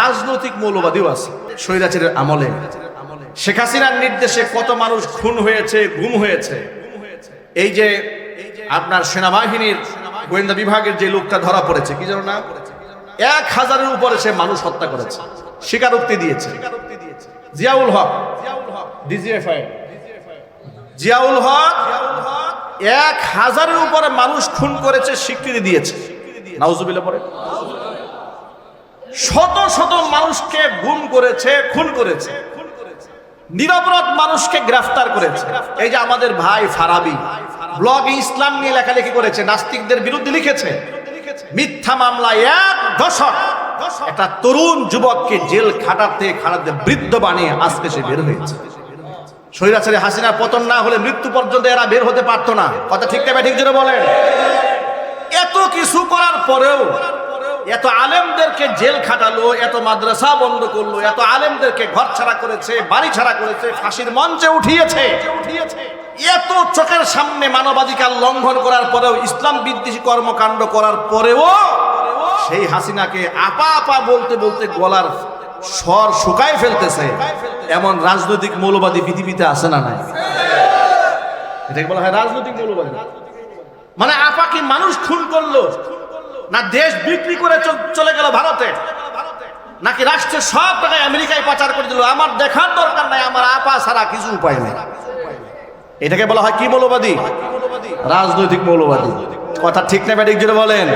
রাজনৈতিক মৌলবাদীও আছে। স্বৈরাচারের আমলে শেখ হাসিনার নির্দেশে কত মানুষ খুন হয়েছে, গুম হয়েছে। এই যে আপনার সেনাবাহিনীর গোয়েন্দা বিভাগের যে লোকটা ধরা পড়েছে, কি যেন নাম, 1000-এর উপরে সে মানুষ হত্যা করেছে, স্বীকারোক্তি দিয়েছে। জিয়াউল হক, ডিজিএফআই জিয়াউল হক 1000-এর উপরে মানুষ খুন করেছে, স্বীকৃতি দিয়েছে। নাউজুবিল্লাহ পড়ে। শত শত মানুষকে গুম করেছে, খুন করেছে, নিরপরাধ মানুষকে গ্রেফতার করেছে। এই যে আমাদের ভাই ফারাবি ব্লগে ইসলাম নিয়ে লেখালেখি করেছে, নাস্তিকদের বিরুদ্ধে লিখেছে, মিথ্যা মামলায় 1 দশক একটা তরুণ যুবককে জেল খাটাতে বৃদ্ধ বানিয়ে আজকে সে বের হয়েছে। স্বৈরাচারী হাসিনার পতন না হলে মৃত্যু পর্যন্ত এরা বের হতে পারতো না। কথা ঠিক না ঠিক জোরে বলেন? এত কিছু করার পরেও, এত আলেমদেরকে জেল খাটালো, এত মাদ্রাসা বন্ধ করলো, এত আলেমদেরকে ঘর ছাড়া করেছে, বাড়ি ছাড়া করেছে, ফাঁসির মঞ্চে উঠিয়েছে, এত চোখের সামনে মানবাধিকার লঙ্ঘন করার পরেও, ইসলাম বিদ্বেষী কর্মকাণ্ড করার পরেও সেই হাসিনাকে আপা আপা বলতে বলতে গলার স্বর শুকায় ফেলতেছে। এমন রাজনৈতিক মৌলবাদী পৃথিবীতে আছে না নাই? এটাকে বলা হয় রাজনৈতিক মৌলবাদী। মানে আপা কি মানুষ খুন করলো, না দেশ বিক্রি করে চলে গেল ভারতে, নাকি রাষ্ট্রের সব টাকায় আমেরিকায় পাচার করে দিল? আমার দেখার দরকার নাই, আমার আপা ছাড়া কিছু উপায় নেই। এটাকে বলা হয় কি মৌলবাদী? রাজনৈতিক মৌলবাদী। কথা ঠিক না ব্যাটিক জুড়ে বলেন?